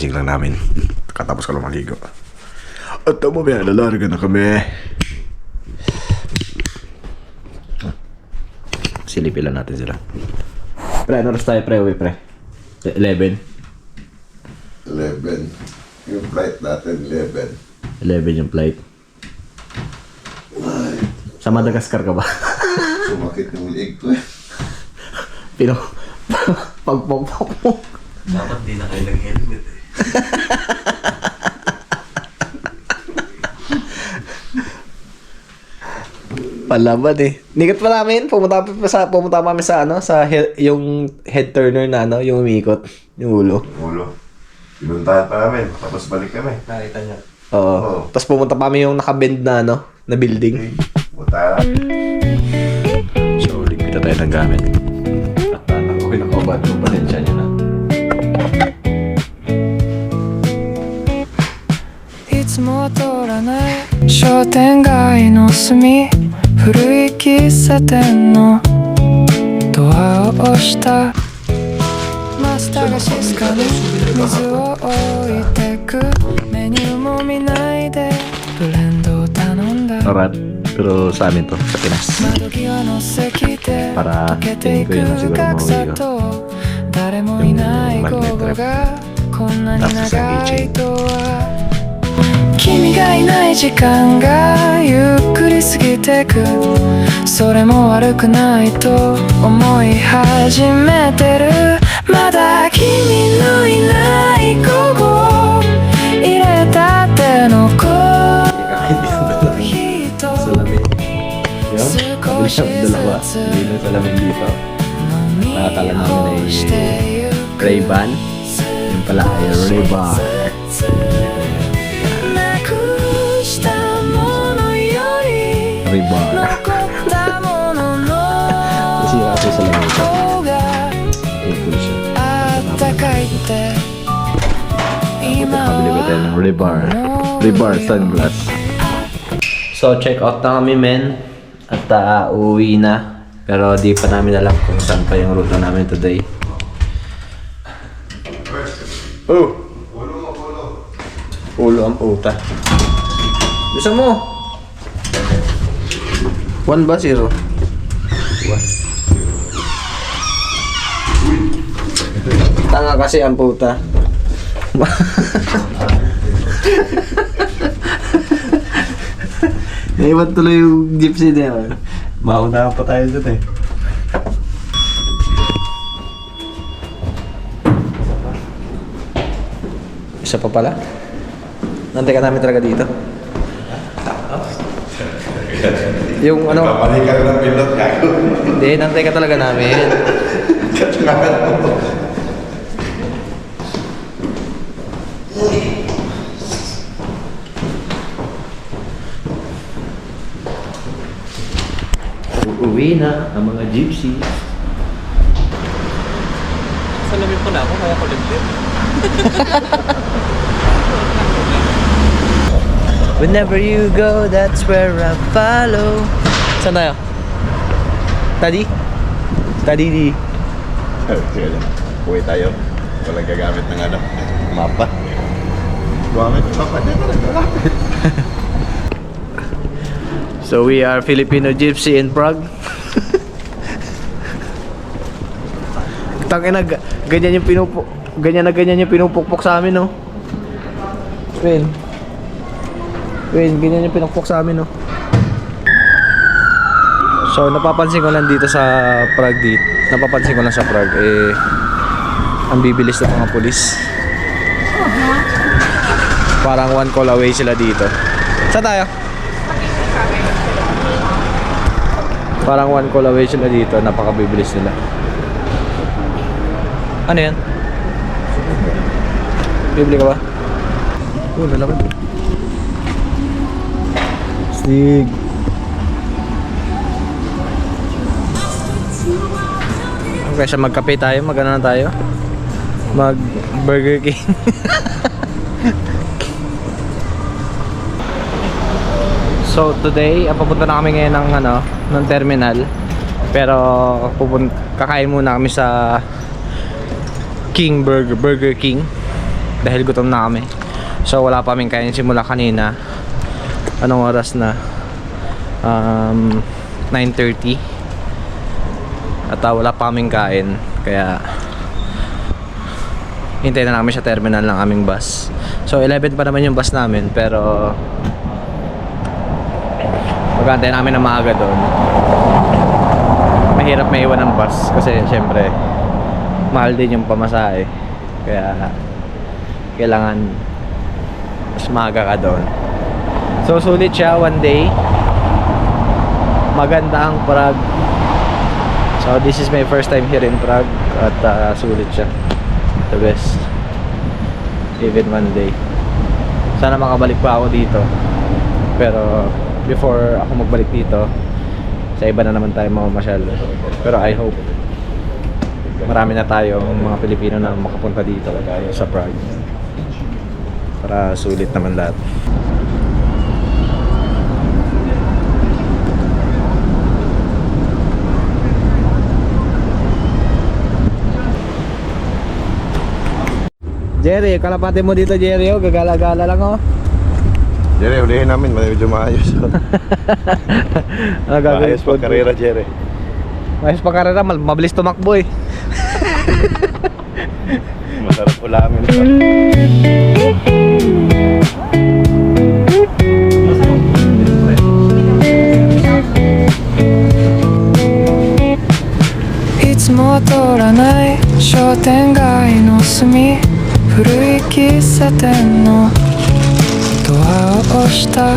kakagising lang namin. Katapos ko lang maligo. At tama ba yan, lalarga na kami. Silipin lang natin sila. Pre, ano oras tayo pre? 11? 11. Yung flight natin, 11. 11 yung flight. Ay, Sa Madagascar ka ba? sumakit yung leg ko eh. Pagpapok mo. Dapat di na kayo nag-helmet eh. Palaban eh. Nikat pa namin. Pumunta kami sa yung head turner na yung umikot. Yung ulo. Ulo. Pinuntahan pa namin, tapos balik kami. Nakita niya. Oo. Oo. Tapos pumunta pa kami yung nakabend na na building. Buta. So, ligpita tayo ng gamit. At okay na kaubad. Pasensya nyo na. いつもは通らない商店街の隅古い喫茶店のドアを押したマスターが静かに水を置いてくメニューも見ないでブレンドを頼んだ Alright. Pero sa amin to, sa Pinas. 窓際の席で Para 溶けていく tingin ko yun ang siguro 格差 mauwi ko. と誰もいない午後がこんなに長いとは君がいない時間がゆっくり過ぎてくそれも悪くないと思い始めてるまだ君のいない午後入れたてのコーヒーと Salamin. Yun. 少し Dalawa. ずつ Hindi na salamin dito. 飲み Nakakala namin 干 ay してゆく Ray-Ban. Yung pala ay Ray-Ban. なくしたものより Ray-Ban. 残ったものの Nasira ako sa lamig. 方が Thankful siya. あったかいって今 Nakabili ko tayo ng Ray-Ban. Ray-Ban sunglass. So, check out na kami, men. At uuwi na. Pero di pa namin alam kung saan pa yung ruta namin today. Oh! Ulo ang puta. Bisa mo! 1 ba? 0? 1. Tanga kasi ang puta. Naiwan tuloy yung gypsy na yun. Mauna pa tayo dito eh. Isa pa pala? Nantay ka namin talaga dito. Yung ano? Kapalik ka ng pilot gago. Hindi, nantay ka talaga namin. Uuwi na ang mga gypsy. Salamin ko na ako, kaya ko limlim. Whenever you go, that's where I follow. Saan tayo? Tadi? Tadi di. Sige lang. Uwi tayo. Walang gagamit ng mapa. Gamit mapa niya talaga. Lapit. So we are Filipino gypsy in Prague. Tangina, ganyan yung ganyan yung pinupukpok sa amin, no? Win, ganyan yung pinupukpok sa amin, no? So napapansin ko lang dito sa Prague ang bibilis ng mga pulis. Parang 1 call away sila dito. Saan tayo? Parang 1 call away sila dito, napakabibilis nila. Ano yan? Bibili ka ba? Lalakad. Stig. Okay, sa magkape tayo, mag-ano na tayo? Mag Burger King. So today, papunta na kami ngayon ng terminal. Pero kakain muna kami sa Burger King. dahil gutom na kami. So wala pa kaming kain simula kanina. Anong oras na? 9:30. At wala pa kaming kain. Kaya hintayin na namin sa terminal ng aming bus. So 11 pa naman yung bus namin, pero mag-aantay namin na maaga doon. Mahirap may iwan ng bus kasi syempre mahal din yung pamasahe. Kaya kailangan mas maaga ka doon. So sulit siya, one day. Maganda ang Prague. So this is my first time here in Prague. At sulit siya. The best. Even one day. Sana makabalik pa ako dito. Pero before ako magbalik dito, sa iba na naman tayo mamamasyal. Pero I hope marami na tayong mga Pilipino na makapunta dito sa Prague. Para sulit naman lahat. Jerry, kalapate mo dito, Jerry, oh. Gagala-gala lang, oh. Jerry, ulihin namin, medyo maayos. Ano gagawin? Maayos pag karera, Jerry. Maayos pa karera, mabilis tumakbo, eh. Masarap ulamin pa.いつも通らない商店街の隅、古い喫茶店のドアを押した。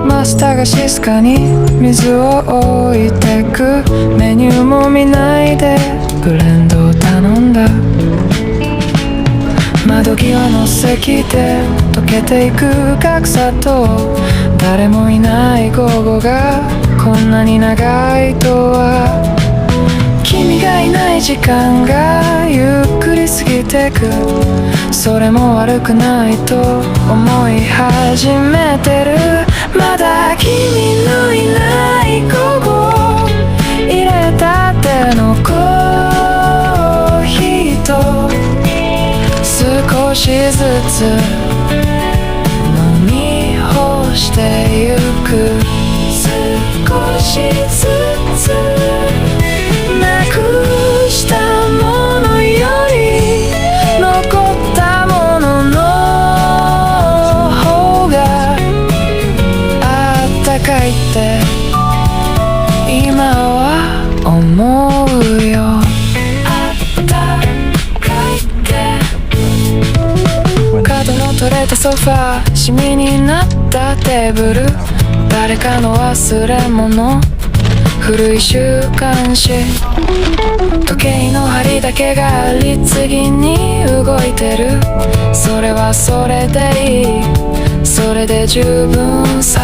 マスターが静かに水を置いてく。メニューも見ないでブレンドを頼んだ。窓際の席で溶けていく格差と、誰もいない午後がこんなに長いとは。君がいない時間がゆっくり過ぎてく。それも悪くないと思い始めてる。まだ君のいない午後、入れたてのコーヒーと少しずつ飲み干してゆく。少しずつなくしたものより残ったものの方があったかいって今は思うよ。あったかいって角の取れたソファー、シミになったテーブル、誰かの忘れ物、古い週刊誌、時計の針だけが律儀に動いてる。それはそれでいい、それで十分さ。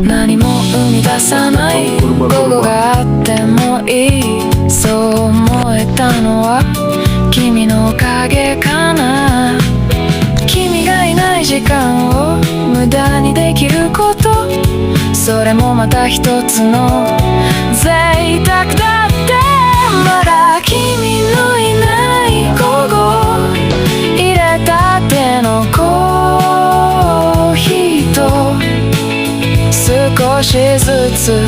何も生み出さない午後があってもいい、そう思えたのは君のおかげかな。君がいない時間を無駄にできること、それもまた一つの贅沢だって。まだ君のいない午後、入れたてのコーヒーと少しずつ